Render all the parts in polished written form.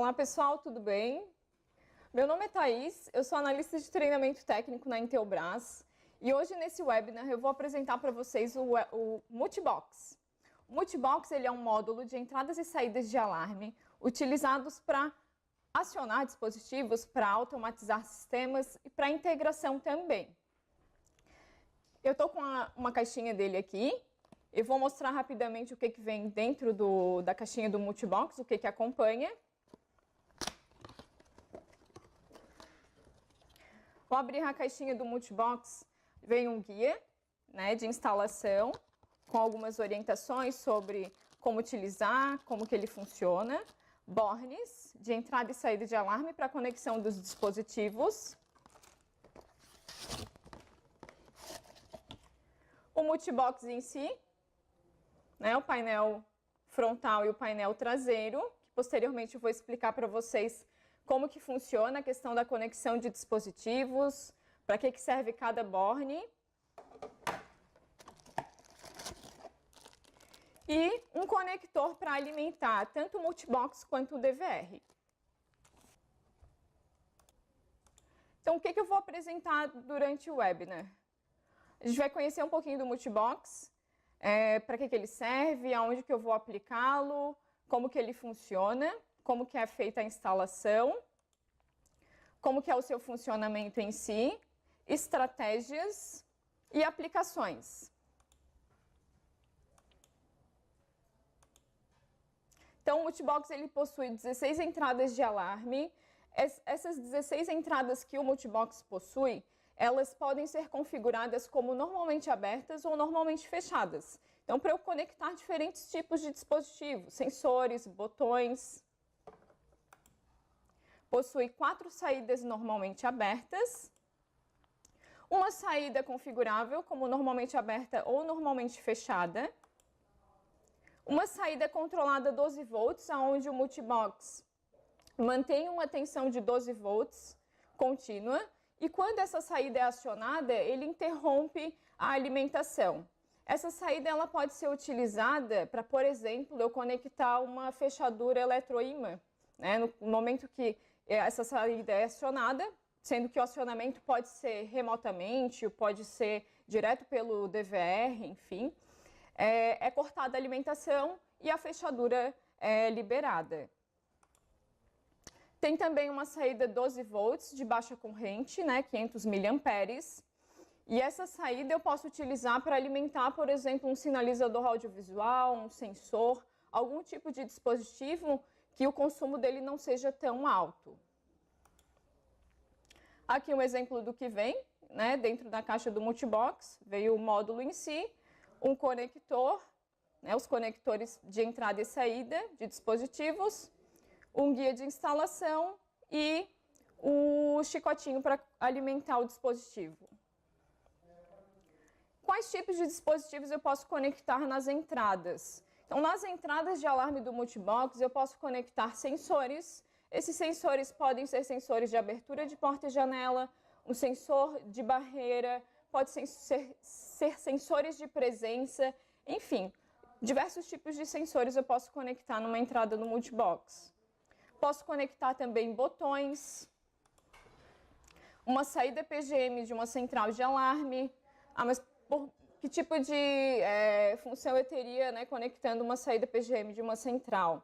Olá pessoal, tudo bem? Meu nome é Thaís, eu sou analista de treinamento técnico na Intelbras e hoje nesse webinar eu vou apresentar para vocês o Multibox. O Multibox ele é um módulo de entradas e saídas de alarme utilizados para acionar dispositivos, para automatizar sistemas e para integração também. Eu estou com uma caixinha dele aqui. Eu vou mostrar rapidamente o que vem dentro da caixinha do Multibox, o que acompanha. Vou abrir a caixinha do Multibox, vem um guia, né, de instalação, com algumas orientações sobre como utilizar, como que ele funciona, bornes de entrada e saída de alarme para conexão dos dispositivos, o Multibox em si, né, o painel frontal e o painel traseiro, que posteriormente eu vou explicar para vocês como que funciona a questão da conexão de dispositivos, para que serve cada borne. E um conector para alimentar tanto o Multibox quanto o DVR. Então, o que eu vou apresentar durante o webinar? A gente vai conhecer um pouquinho do Multibox, para que ele serve, aonde que eu vou aplicá-lo, como que ele funciona, como que é feita a instalação, como que é o seu funcionamento em si, estratégias e aplicações. Então, o Multibox ele possui 16 entradas de alarme. Essas 16 entradas que o Multibox possui, elas podem ser configuradas como normalmente abertas ou normalmente fechadas. Então, para eu conectar diferentes tipos de dispositivos, sensores, botões. Possui 4 saídas normalmente abertas, uma saída configurável como normalmente aberta ou normalmente fechada, uma saída controlada 12 volts, onde o Multibox mantém uma tensão de 12 volts contínua, e quando essa saída é acionada, ele interrompe a alimentação. Essa saída ela pode ser utilizada para, por exemplo, eu conectar uma fechadura eletroímã, né? No momento que essa saída é acionada, sendo que o acionamento pode ser remotamente, pode ser direto pelo DVR, enfim, é cortada a alimentação e a fechadura é liberada. Tem também uma saída 12 volts de baixa corrente, né, 500 miliamperes, e essa saída eu posso utilizar para alimentar, por exemplo, um sinalizador audiovisual, um sensor, algum tipo de dispositivo que o consumo dele não seja tão alto. Aqui um exemplo do que vem, né, dentro da caixa do Multibox, veio o módulo em si, um conector, né, os conectores de entrada e saída de dispositivos, um guia de instalação e o chicotinho para alimentar o dispositivo. Quais tipos de dispositivos eu posso conectar nas entradas? Então, nas entradas de alarme do Multibox, eu posso conectar sensores. Esses sensores podem ser sensores de abertura de porta e janela, um sensor de barreira, pode ser sensores de presença, enfim, diversos tipos de sensores eu posso conectar numa entrada no Multibox. Posso conectar também botões, uma saída PGM de uma central de alarme. Mas que tipo de função eu teria, né, conectando uma saída PGM de uma central?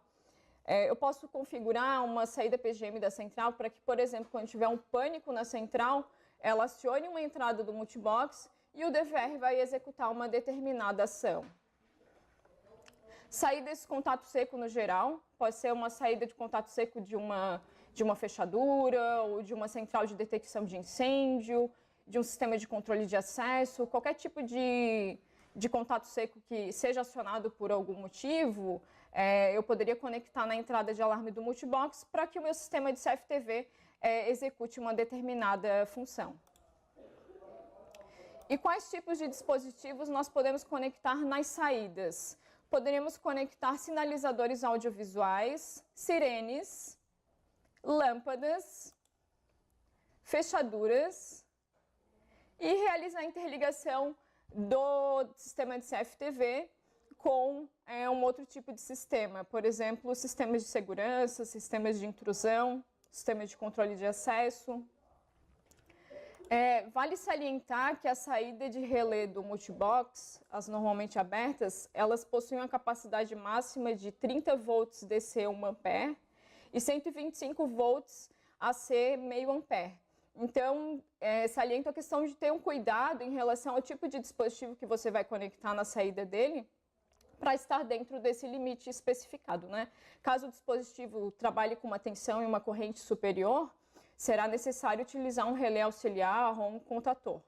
Eu posso configurar uma saída PGM da central para que, por exemplo, quando tiver um pânico na central, ela acione uma entrada do Multibox e o DVR vai executar uma determinada ação. Saída de contato seco no geral, pode ser uma saída de contato seco de uma fechadura ou de uma central de detecção de incêndio, de um sistema de controle de acesso, qualquer tipo de contato seco que seja acionado por algum motivo, eu poderia conectar na entrada de alarme do Multibox para que o meu sistema de CFTV execute uma determinada função. E quais tipos de dispositivos nós podemos conectar nas saídas? Poderíamos conectar sinalizadores audiovisuais, sirenes, lâmpadas, fechaduras e realizar a interligação do sistema de CFTV com um outro tipo de sistema, por exemplo, sistemas de segurança, sistemas de intrusão, sistemas de controle de acesso. Vale salientar que a saída de relé do multibox, as normalmente abertas, elas possuem uma capacidade máxima de 30 volts DC 1 ampere e 125 volts AC meio ampere. Então, saliento a questão de ter um cuidado em relação ao tipo de dispositivo que você vai conectar na saída dele, para estar dentro desse limite especificado, né? Caso o dispositivo trabalhe com uma tensão e uma corrente superior, será necessário utilizar um relé auxiliar ou um contator.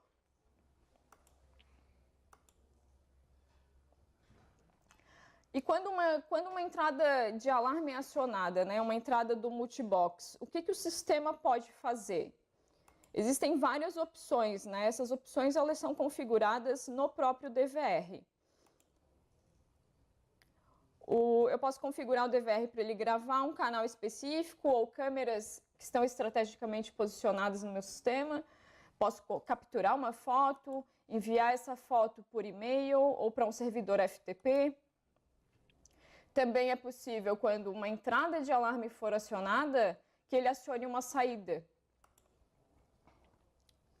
E quando uma entrada de alarme é acionada, né, uma entrada do multibox, o que o sistema pode fazer? Existem várias opções, né? Essas opções elas são configuradas no próprio DVR. Eu posso configurar o DVR para ele gravar um canal específico ou câmeras que estão estrategicamente posicionadas no meu sistema. Posso capturar uma foto, enviar essa foto por e-mail ou para um servidor FTP. Também é possível, quando uma entrada de alarme for acionada, que ele acione uma saída.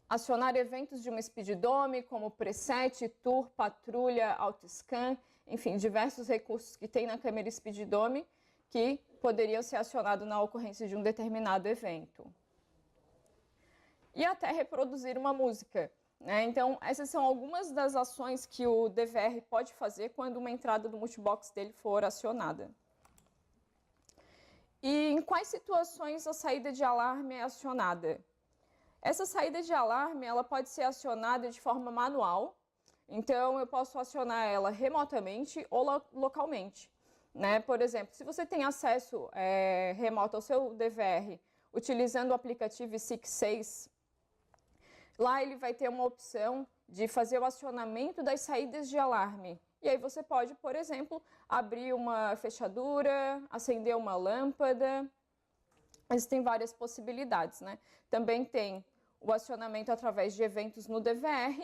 Acionar eventos de uma speeddome, como preset, tour, patrulha, autoscan, enfim, diversos recursos que tem na câmera speeddome que poderiam ser acionados na ocorrência de um determinado evento. E até reproduzir uma música, né? Então, essas são algumas das ações que o DVR pode fazer quando uma entrada do multibox dele for acionada. E em quais situações a saída de alarme é acionada? Essa saída de alarme ela pode ser acionada de forma manual, então eu posso acionar ela remotamente ou localmente, né? Por exemplo, se você tem acesso remoto ao seu DVR utilizando o aplicativo SIC6, lá ele vai ter uma opção de fazer o acionamento das saídas de alarme. E aí você pode, por exemplo, abrir uma fechadura, acender uma lâmpada. Existem várias possibilidades, né? Também tem o acionamento através de eventos no DVR,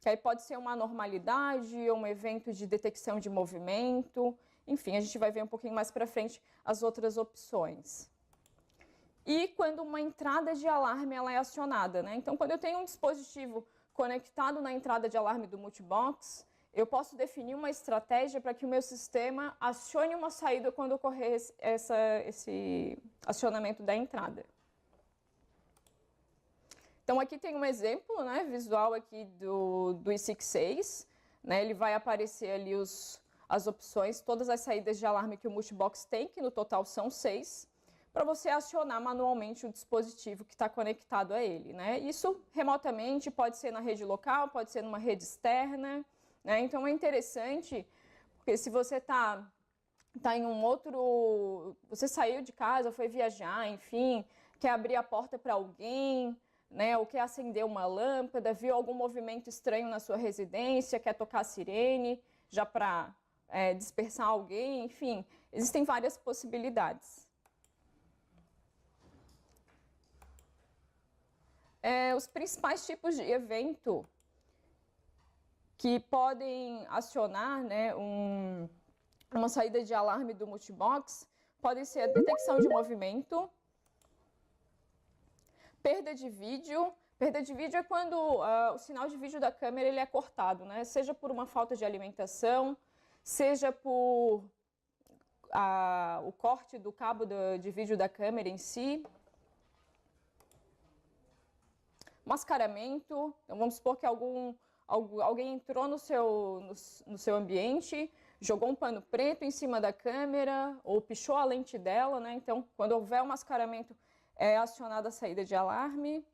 que aí pode ser uma anormalidade ou um evento de detecção de movimento. Enfim, a gente vai ver um pouquinho mais para frente as outras opções. E quando uma entrada de alarme ela é acionada, né? Então, quando eu tenho um dispositivo conectado na entrada de alarme do multibox, eu posso definir uma estratégia para que o meu sistema acione uma saída quando ocorrer esse acionamento da entrada. Então, aqui tem um exemplo, né, visual aqui do ISIC6, né? Ele vai aparecer ali as opções, todas as saídas de alarme que o multibox tem, que no total são 6, para você acionar manualmente o dispositivo que está conectado a ele, né? Isso remotamente, pode ser na rede local, pode ser numa rede externa, né? Então é interessante, porque se você tá em um outro... Você saiu de casa, foi viajar, enfim, quer abrir a porta para alguém, né? Ou quer acender uma lâmpada, viu algum movimento estranho na sua residência, quer tocar a sirene, já para dispersar alguém, enfim, existem várias possibilidades. Os principais tipos de evento que podem acionar, né, uma saída de alarme do multibox podem ser a detecção de movimento, perda de vídeo. Perda de vídeo é quando o sinal de vídeo da câmera ele é cortado, né? Seja por uma falta de alimentação, seja por o corte do cabo de vídeo da câmera em si. Mascaramento, então vamos supor que alguém entrou no seu ambiente, jogou um pano preto em cima da câmera ou pichou a lente dela, né? Então, quando houver um mascaramento, é acionada a saída de alarme.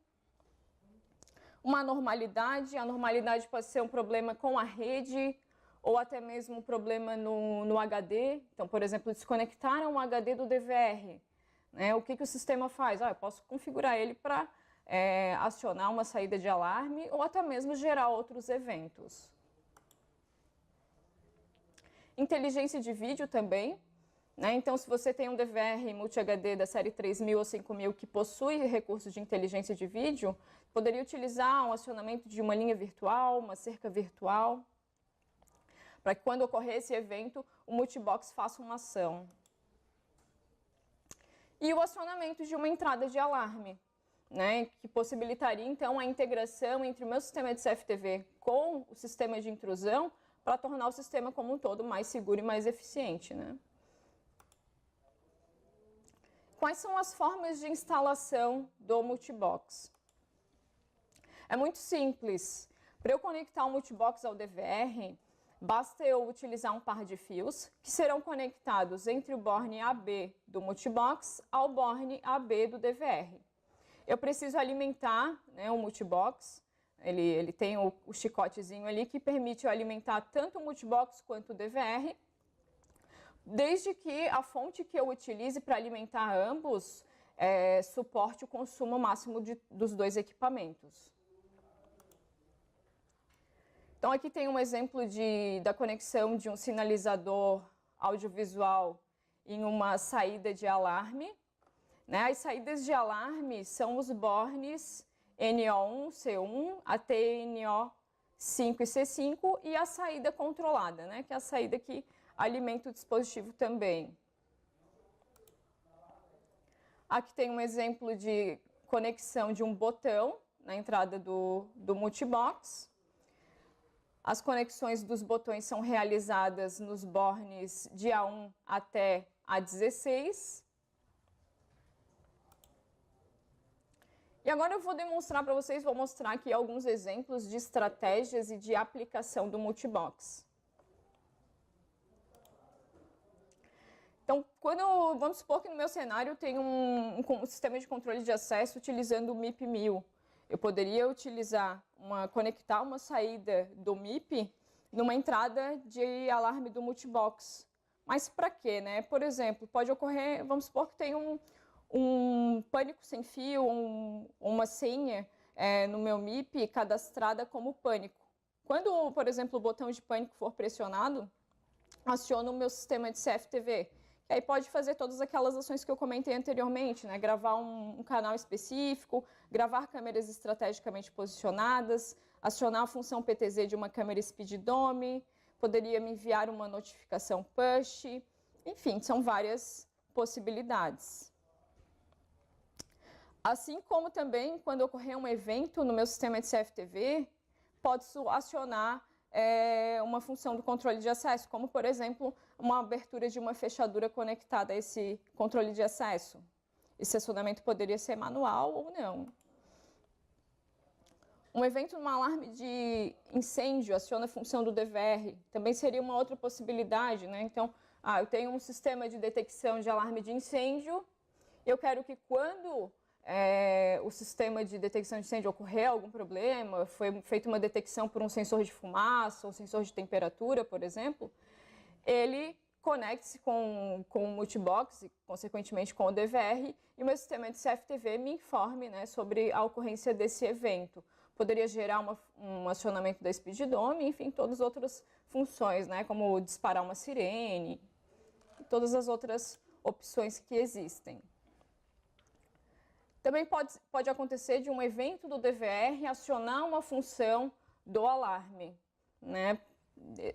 Uma anormalidade, a anormalidade pode ser um problema com a rede ou até mesmo um problema no HD. Então, por exemplo, desconectaram o HD do DVR, né? O que o sistema faz? Eu posso configurar ele para acionar uma saída de alarme ou até mesmo gerar outros eventos. Inteligência de vídeo também, né? Então, se você tem um DVR Multi-HD da série 3000 ou 5000 que possui recursos de inteligência de vídeo, poderia utilizar um acionamento de uma linha virtual, uma cerca virtual. para que quando ocorrer esse evento, o multibox faça uma ação. E o acionamento de uma entrada de alarme, né, que possibilitaria, então, a integração entre o meu sistema de CFTV com o sistema de intrusão para tornar o sistema como um todo mais seguro e mais eficiente, né? Quais são as formas de instalação do multibox? É muito simples. Para eu conectar o multibox ao DVR, basta eu utilizar um par de fios que serão conectados entre o borne AB do multibox ao borne AB do DVR. Eu preciso alimentar, né, o multibox, ele tem o chicotezinho ali que permite eu alimentar tanto o multibox quanto o DVR, desde que a fonte que eu utilize para alimentar ambos suporte o consumo máximo dos dois equipamentos. Então aqui tem um exemplo da conexão de um sinalizador audiovisual em uma saída de alarme. Né? As saídas de alarme são os bornes NO1, C1 até NO5 e C5 e a saída controlada, né? Que é a saída que alimenta o dispositivo também. Aqui tem um exemplo de conexão de um botão na entrada do multibox. As conexões dos botões são realizadas nos bornes de A1 até A16. E agora eu vou demonstrar para vocês, vou mostrar aqui alguns exemplos de estratégias e de aplicação do multibox. Então, vamos supor que no meu cenário tem um sistema de controle de acesso utilizando o MIP-1000. Eu poderia conectar uma saída do MIP numa entrada de alarme do multibox. Mas para quê, né? Por exemplo, pode ocorrer, vamos supor que tem um pânico sem fio, uma senha no meu MIP cadastrada como pânico. Quando, por exemplo, o botão de pânico for pressionado, aciona o meu sistema de CFTV. E aí pode fazer todas aquelas ações que eu comentei anteriormente, né? Gravar um canal específico, gravar câmeras estrategicamente posicionadas, acionar a função PTZ de uma câmera speeddome, poderia me enviar uma notificação push, enfim, são várias possibilidades. Assim como também, quando ocorrer um evento no meu sistema de CFTV, posso acionar uma função do controle de acesso, como, por exemplo, uma abertura de uma fechadura conectada a esse controle de acesso. Esse acionamento poderia ser manual ou não. Um evento num alarme de incêndio aciona a função do DVR, também seria uma outra possibilidade, né? Então, eu tenho um sistema de detecção de alarme de incêndio, eu quero que quando o sistema de detecção de incêndio ocorrer algum problema, foi feita uma detecção por um sensor de fumaça, um sensor de temperatura, por exemplo, ele conecte-se com o multibox e, consequentemente, com o DVR, e o meu sistema de CFTV me informe, né, sobre a ocorrência desse evento. Poderia gerar um acionamento da speeddome, enfim, todas as outras funções, né, como disparar uma sirene, e todas as outras opções que existem. Também pode acontecer de um evento do DVR acionar uma função do alarme, né?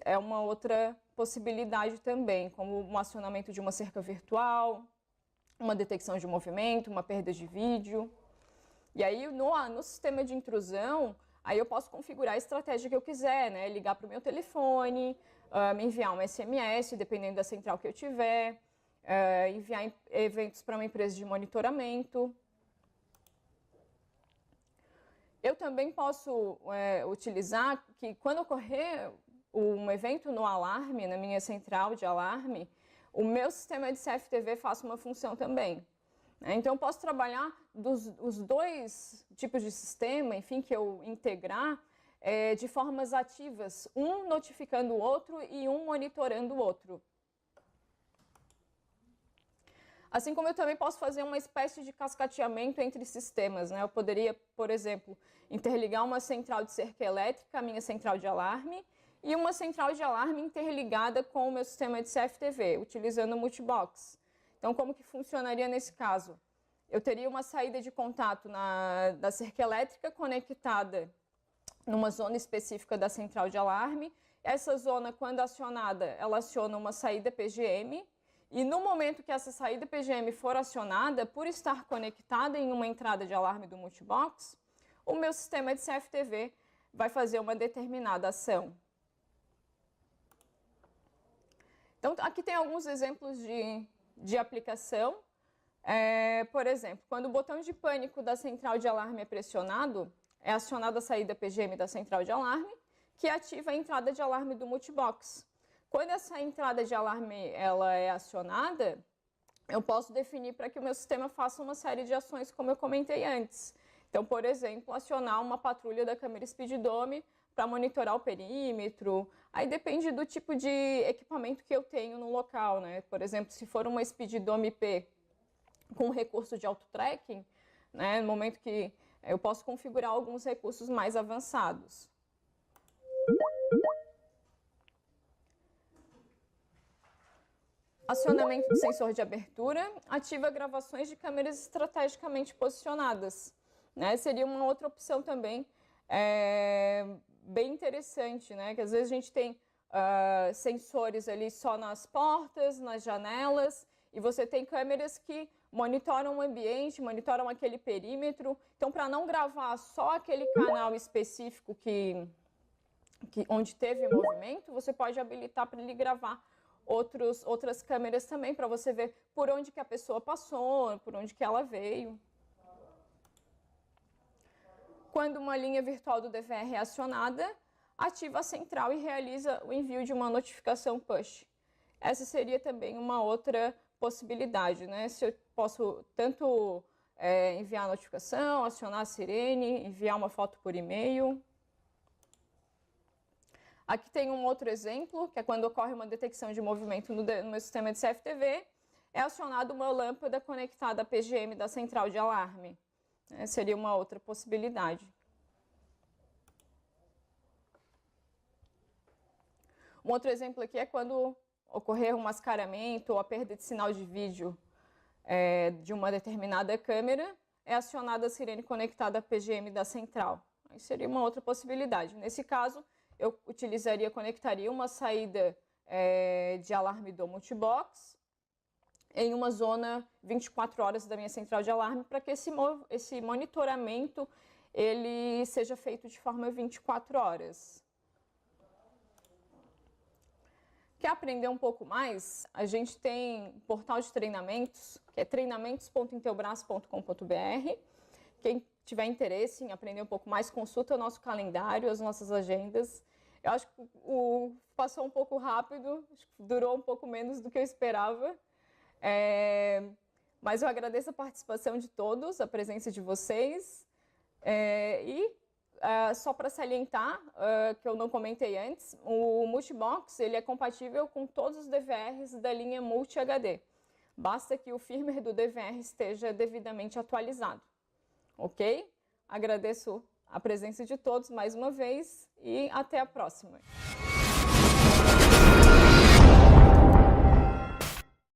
É uma outra possibilidade também, como um acionamento de uma cerca virtual, uma detecção de movimento, uma perda de vídeo. E aí, no sistema de intrusão, aí eu posso configurar a estratégia que eu quiser, né? Ligar para o meu telefone, me enviar um SMS, dependendo da central que eu tiver, enviar eventos para uma empresa de monitoramento. Eu também posso utilizar que quando ocorrer um evento no alarme, na minha central de alarme, o meu sistema de CFTV faça uma função também. Então, eu posso trabalhar os dois tipos de sistema, enfim, que eu integrar de formas ativas, um notificando o outro e um monitorando o outro. Assim como eu também posso fazer uma espécie de cascateamento entre sistemas, né? Eu poderia, por exemplo, interligar uma central de cerca elétrica à minha central de alarme e uma central de alarme interligada com o meu sistema de CFTV, utilizando o multibox. Então, como que funcionaria nesse caso? Eu teria uma saída de contato da cerca elétrica conectada numa zona específica da central de alarme. Essa zona, quando acionada, ela aciona uma saída PGM, e no momento que essa saída PGM for acionada, por estar conectada em uma entrada de alarme do multibox, o meu sistema de CFTV vai fazer uma determinada ação. Então, aqui tem alguns exemplos de aplicação. Por exemplo, quando o botão de pânico da central de alarme é pressionado, é acionada a saída PGM da central de alarme, que ativa a entrada de alarme do multibox. Quando essa entrada de alarme ela é acionada, eu posso definir para que o meu sistema faça uma série de ações, como eu comentei antes. Então, por exemplo, acionar uma patrulha da câmera Speeddome para monitorar o perímetro. Aí depende do tipo de equipamento que eu tenho no local, né? Por exemplo, se for uma Speeddome IP com recurso de auto-tracking, né, no momento que eu posso configurar alguns recursos mais avançados. Acionamento do sensor de abertura ativa gravações de câmeras estrategicamente posicionadas, né? Seria uma outra opção também bem interessante, né? Que às vezes a gente tem sensores ali só nas portas, nas janelas, e você tem câmeras que monitoram o ambiente, monitoram aquele perímetro. Então, para não gravar só aquele canal específico onde teve movimento, você pode habilitar para ele gravar outras câmeras também, para você ver por onde que a pessoa passou, por onde que ela veio. Quando uma linha virtual do DVR é acionada, ativa a central e realiza o envio de uma notificação push. Essa seria também uma outra possibilidade, né? Se eu posso tanto enviar a notificação, acionar a sirene, enviar uma foto por e-mail. Aqui tem um outro exemplo, que é quando ocorre uma detecção de movimento no meu sistema de CFTV, é acionada uma lâmpada conectada à PGM da central de alarme. Seria uma outra possibilidade. Um outro exemplo aqui é quando ocorrer um mascaramento ou a perda de sinal de vídeo de uma determinada câmera, é acionada a sirene conectada à PGM da central. Aí seria uma outra possibilidade. Nesse caso, eu conectaria uma saída de alarme do multibox em uma zona 24 horas da minha central de alarme, para que esse monitoramento ele seja feito de forma 24 horas. Quer aprender um pouco mais? A gente tem um portal de treinamentos, que é treinamentos.intelbras.com.br. Quem tiver interesse em aprender um pouco mais, consulta o nosso calendário, as nossas agendas. Eu acho que passou um pouco rápido, acho que durou um pouco menos do que eu esperava. Mas eu agradeço a participação de todos, a presença de vocês. Só para salientar, que eu não comentei antes, o Multibox ele é compatível com todos os DVRs da linha Multi HD. Basta que o firmware do DVR esteja devidamente atualizado. Ok? Agradeço a presença de todos mais uma vez e até a próxima.